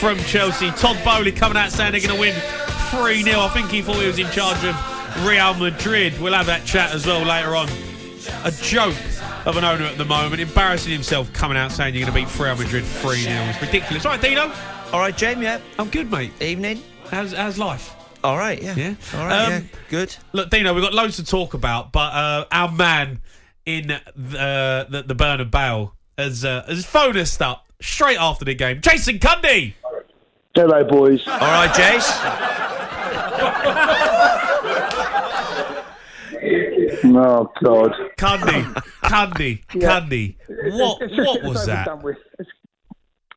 from Chelsea. Todd Bowley coming out saying they're going to win 3-0. I think he thought he was in charge of Real Madrid. We'll have that chat as well later on. A joke of an owner at the moment, embarrassing himself, coming out saying you're going to beat Real Madrid 3-0. It's ridiculous. All right, Dino. All right, James, yeah. I'm good, mate. Evening. How's life? All right, yeah. Yeah? All right, yeah. Good. Look, Dino, we've got loads to talk about, but our man in the Bernabeu has phoned us up straight after the game. Jason Cundy! Hello, boys. All right, Jace. Oh, God. Cundy. What was that?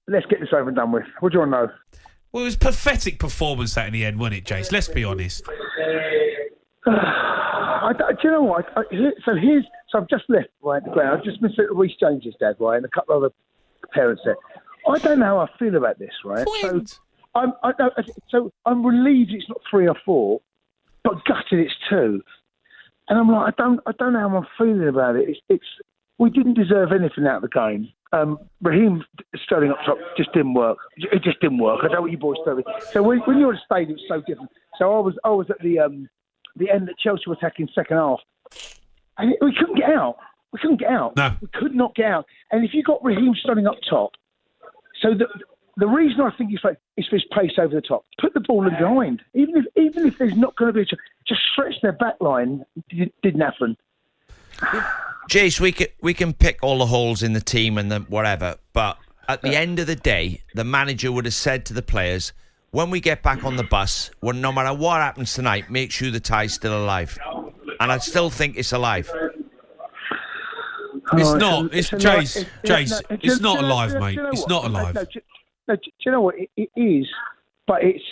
Let's get this over and done with. What do you want to know? Well, it was a pathetic performance that in the end, wasn't it, Jace? Let's be honest. Do you know what? So I've just left, right, the ground. I've just missed Reece James's dad, right, and a couple of other parents there. I don't know how I feel about this, right? So I'm relieved it's not 3 or 4, but gutted it's 2. And I'm like, I don't know how I'm feeling about it. It's we didn't deserve anything out of the game. Raheem Sterling up top just didn't work. It just didn't work. I don't know what you boys tell me. So when you're at a stadium, it's so different. So I was at the end that Chelsea were attacking second half, and we couldn't get out. No. We could not get out. And if you got Raheem Sterling up top, so the reason I think is for his pace over the top. Put the ball in behind. Even if there's not going to be just stretch their back line. Didn't happen. Jace, we can pick all the holes in the team and the whatever, but at the end of the day, the manager would have said to the players, when we get back on the bus, well, no matter what happens tonight, make sure the tie's still alive. And I still think it's alive. It's not. Jace, it's not alive, mate. It's not alive. Do you know what? It is, but it's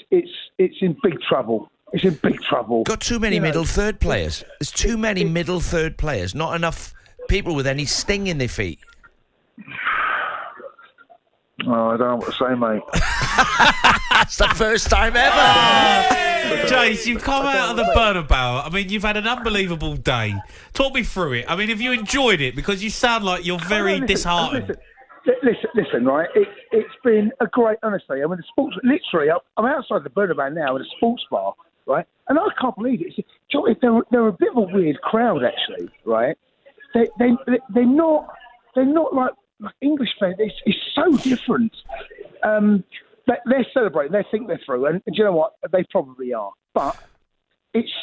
in big trouble. It's in big trouble. Got too many middle third players. There's too many middle third players. Not enough people with any sting in their feet. Oh, I don't know what to say, mate. That's the first time ever. Jace, you've come out of the Bernabeu. I mean, you've had an unbelievable day. Talk me through it. I mean, have you enjoyed it? Because you sound like you're very disheartened. Listen, right? It's been a great, honestly. I mean, the sports. Literally, I'm outside the Bernabeu now in a sports bar, right? And I can't believe it. They're a bit of a weird crowd, actually, right? They're not like English fans. It's so different. They're celebrating. They think they're through, and do you know what? They probably are. But it's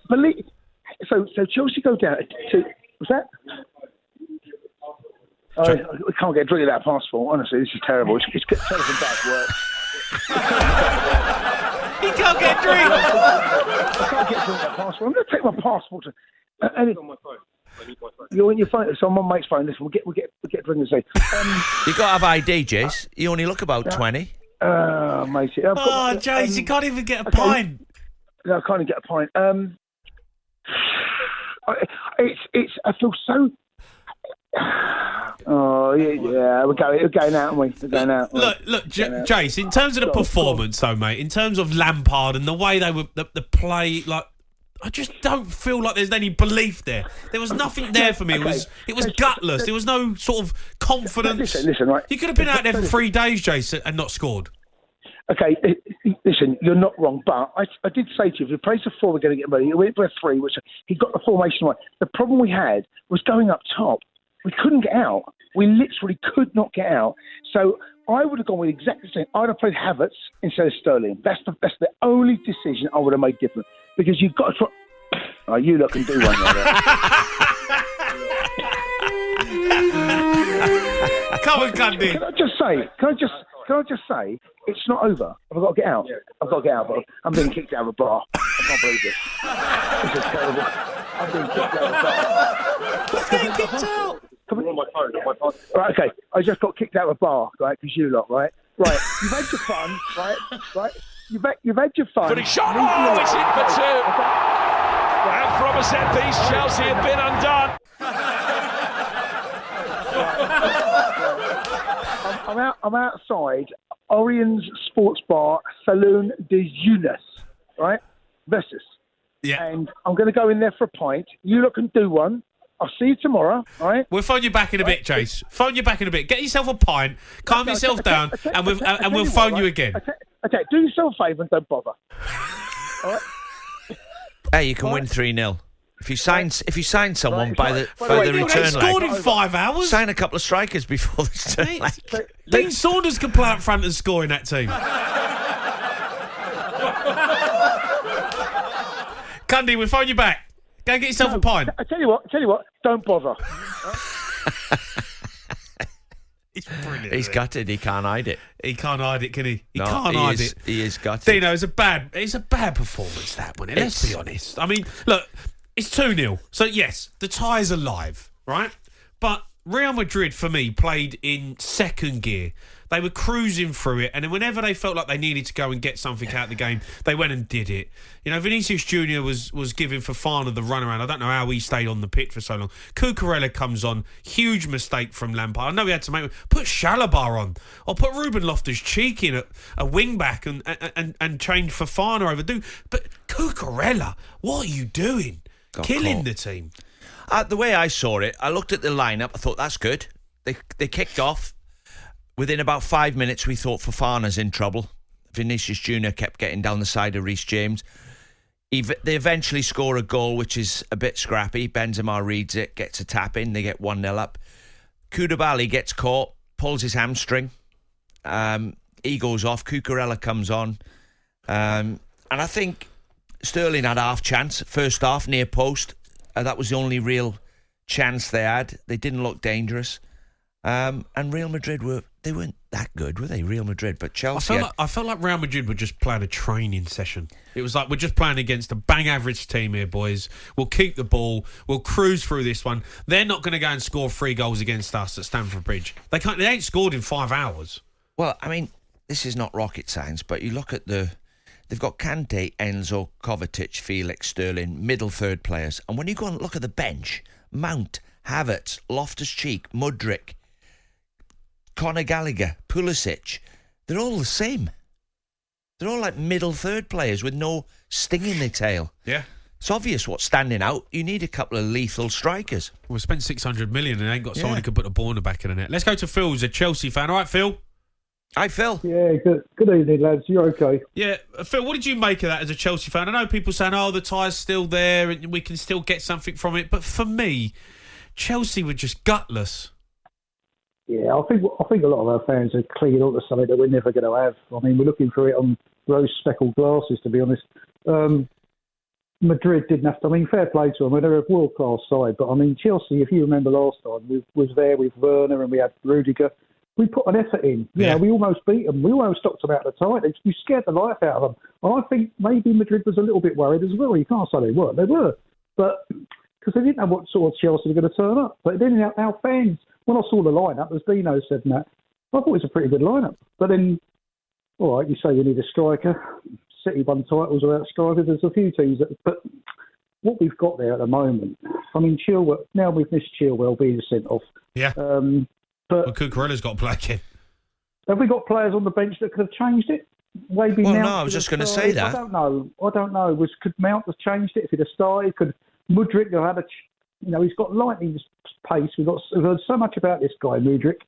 believe. So Chelsea go down to. Was that? We can't get a drink of that passport. Honestly, this is terrible. It's telephone bad work. He can't get a drink. I can't get a drink of that passport. I'm going to take my passport. It's on my phone. I need my phone. You're on your phone. It's on my mate's phone. Listen, we'll get a drink and say. You got to have ID, Jace. You only look about 20. Mate. Jace, you can't even get a pint. No, I can't even get a pint. I feel so. Oh yeah, we're going out, aren't we? We're going out. Look, Jace. In terms of the performance, though, mate. In terms of Lampard and the way they were, the play, like, I just don't feel like there's any belief there. There was nothing there for me. It was gutless. There was no sort of confidence. Listen, right. You could have been out there for 3 days, Jace, and not scored. Okay, listen, you're not wrong, but I did say to you, if you play for 4, we're going to get ready. He went for a 3, which he got the formation right. The problem we had was going up top. We couldn't get out. We literally could not get out. So I would have gone with exactly the same. I'd have played Havertz instead of Sterling. That's the only decision I would have made different. Because you've got to try. Oh, you lot can do one like that. Come on, Cundy. Can I just say, it's not over. I've got to get out. Yeah. I've got to get out, but I'm being kicked out of a bar. I can't believe this. This is terrible. I'm being kicked out of a bar. What's getting kicked out? Come on my phone. Right, okay. I just got kicked out of a bar, right? Because you lot, right? Right. You've had your fun, right? You've had your fun. But he shot. Oh, it's in for 2. And from a set piece, Chelsea have been undone. I'm outside Orion's Sports Bar, Saloon de Souness, right? Versus. Yeah. And I'm going to go in there for a pint. You lot can do one. I'll see you tomorrow, all right? We'll phone you back in a bit, Chase. Phone you back in a bit. Get yourself a pint, calm yourself down, and we'll phone you again. Okay, do yourself a favour and don't bother. All right? Hey, you can win 3-0. If you sign someone by the return They leg, scored in 5 hours. sign a couple of strikers before the turn leg. Dean Saunders can play up front and score in that team. Cundy, we'll phone you back. Go and get yourself a pint. I tell you what, don't bother. He's brilliant. He's gutted. He can't hide it. He can't hide it, can he? He No, can't hide it. He is gutted. Dino, it's a bad performance, that one. Let's be honest. I mean, look, it's 2-0. So, yes, the tie's alive, right? But Real Madrid, for me, played in second gear. They were cruising through it, and then whenever they felt like they needed to go and get something out of the game, they went and did it. You know, Vinicius Junior was giving Fofana the runaround. I don't know how he stayed on the pitch for so long. Cucurella comes on, huge mistake from Lampard. I know he had to put Chalobah on, or put Ruben Loftus-Cheek in at a wing back and change Fofana over. But Cucurella, what are you doing? Killing the team. The way I saw it, I looked at the lineup. I thought, that's good. They kicked off. Within about 5 minutes, we thought Fofana's in trouble. Vinicius Junior kept getting down the side of Reece James. They eventually score a goal, which is a bit scrappy. Benzema reads it, gets a tap in. They get 1-0 up. Koulibaly gets caught, pulls his hamstring. He goes off. Cucurella comes on. And I think Sterling had half chance. First half, near post. That was the only real chance they had. They didn't look dangerous. And Real Madrid they weren't that good, were they? Real Madrid, but Chelsea. I felt like Real Madrid were just playing a training session. It was like, we're just playing against a bang average team here, boys. We'll keep the ball. We'll cruise through this one. They're not going to go and score 3 goals against us at Stamford Bridge. They ain't scored in 5 hours. Well, I mean, this is not rocket science, but you look at they've got Kante, Enzo, Kovacic, Felix, Sterling, middle third players, and when you go and look at the bench, Mount, Havertz, Loftus-Cheek, Mudryk, Conor Gallagher, Pulisic, they're all the same. They're all like middle third players with no sting in their tail. Yeah. It's obvious what's standing out. You need a couple of lethal strikers. We've spent 600 million and ain't got someone who can put the ball in the back of the net. Let's go to Phil, who's a Chelsea fan. All right, Phil? Hi, Phil. Yeah, good evening, lads. You're okay? Yeah. Phil, what did you make of that as a Chelsea fan? I know people saying, the tie's still there and we can still get something from it. But for me, Chelsea were just gutless. Yeah, I think a lot of our fans are clinging on to something that we're never going to have. I mean, we're looking for it on rose-speckled glasses, to be honest. Madrid didn't have to. I mean, fair play to them. They're a world-class side. But, I mean, Chelsea, if you remember last time, we was there with Werner and we had Rudiger. We put an effort in. You know, we almost beat them. We almost stopped them out of the title. We scared the life out of them. And I think maybe Madrid was a little bit worried as well. You can't say they weren't. They were. But because they didn't know what sort of Chelsea were going to turn up. But then our fans, when I saw the lineup, as Dino said that, I thought it was a pretty good lineup. But then, all right, you say you need a striker. City won titles without strikers. There's a few teams but what we've got there at the moment, I mean, Chilwell, now we've missed Chilwell being sent off. Yeah. But Cucurella's got to play again. Have we got players on the bench that could have changed it? Maybe well, Mount no, I was just going to say that. I don't know. Could Mount have changed it if he'd have started? Could Mudryk have had he's got lightning pace. We've heard so much about this guy, Mudryk.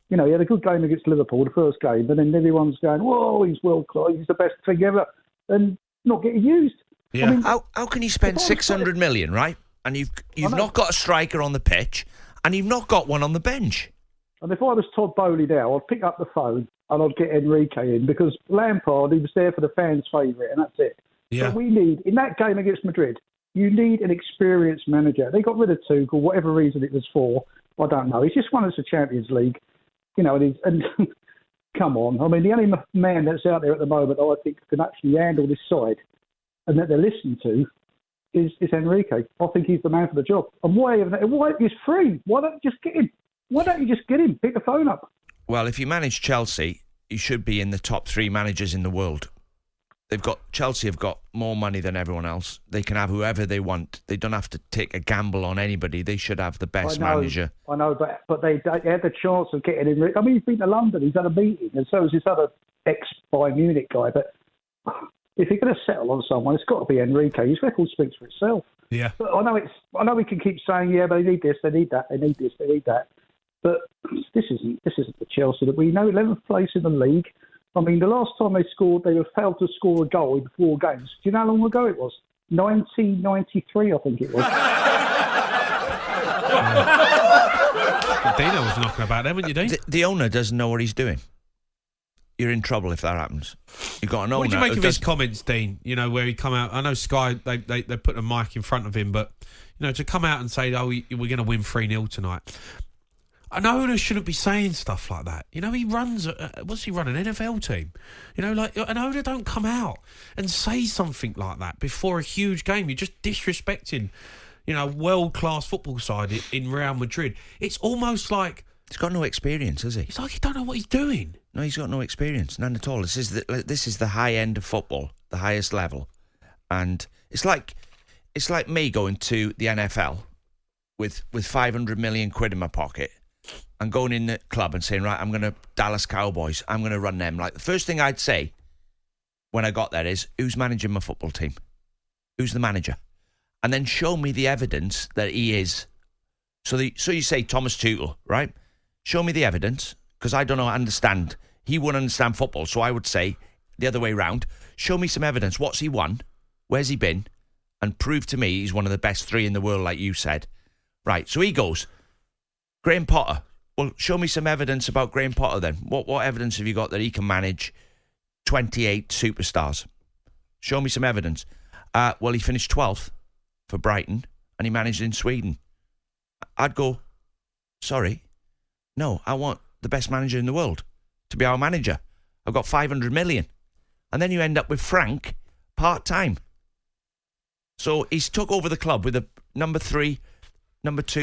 You know, he had a good game against Liverpool, the first game, and then everyone's going, whoa, he's world class, he's the best thing ever, and not getting used. Yeah. I mean, how can you spend 600 million, right? And you've not got a striker on the pitch, and you've not got one on the bench. And if I was Todd Bowley now, I'd pick up the phone and I'd get Enrique in, because Lampard, he was there for the fans' favourite, and that's it. Yeah. But we need, in that game against Madrid, you need an experienced manager. They got rid of Tuchel, whatever reason it was for, I don't know. He's just won us the Champions League, and come on. I mean, the only man that's out there at the moment I think can actually handle this side and that they're listening to is Enrique. I think he's the man for the job. And why he's free? Why don't you just get him? Why don't you just get him? Pick the phone up. Well, if you manage Chelsea, you should be in the top 3 managers in the world. Chelsea have got more money than everyone else. They can have whoever they want. They don't have to take a gamble on anybody. They should have the best manager. I know, but they had the chance of getting him. I mean, he's been to London. He's had a meeting, and so is this other ex-Bayern Munich guy. But if you're going to settle on someone, it's got to be Enrique. His record speaks for itself. Yeah. But I know we can keep saying, yeah, they need this, they need that, they need this, they need that. But this isn't the Chelsea that we know. 11th place in the league. I mean, the last time they scored, they failed to score a goal in 4 games. Do you know how long ago it was? 1993, I think it was. Dino was knocking about them, weren't you, Dean? The owner doesn't know what he's doing. You're in trouble if that happens. You've got an owner. What do you make of his comments, Dean? You know, where he come out. I know Sky, they put a mic in front of him, but, you know, to come out and say, oh, we're going to win 3-0 tonight. An owner shouldn't be saying stuff like that. You know, he runs, what's he run, an NFL team? You know, like, an owner don't come out and say something like that before a huge game. You're just disrespecting, you know, world-class football side in Real Madrid. It's almost like... He's got no experience, has he? It's like he don't know what he's doing. No, he's got no experience, none at all. This is the high end of football, the highest level, and it's like me going to the NFL with 500 million quid in my pocket and going in the club and saying, right, I'm going to Dallas Cowboys, I'm going to run them. Like, the first thing I'd say when I got there is, who's managing my football team? Who's the manager? And then show me the evidence that he is. So you say Thomas Tuchel, right? Show me the evidence, because I don't understand. He wouldn't understand football, so I would say the other way round. Show me some evidence. What's he won? Where's he been? And prove to me he's one of the best 3 in the world, like you said. Right, so he goes, Graham Potter. Well, show me some evidence about Graham Potter then. What evidence have you got that he can manage 28 superstars? Show me some evidence. Well, he finished 12th for Brighton, and he managed in Sweden. I'd go, sorry, no, I want the best manager in the world to be our manager. I've got 500 million. And then you end up with Frank, part-time. So he's took over the club with a number 2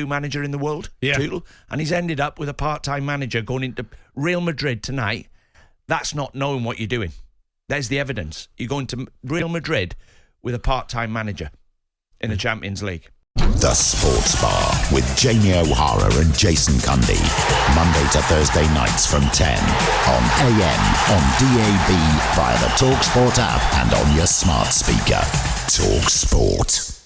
manager in the world, Tuchel, and he's ended up with a part-time manager going into Real Madrid tonight. That's not knowing what you're doing. There's the evidence. You're going to Real Madrid with a part-time manager in the Champions League. The Sports Bar with Jamie O'Hara and Jason Cundy. Monday to Thursday nights from 10 on AM, on DAB, via the talkSPORT app and on your smart speaker. talkSPORT.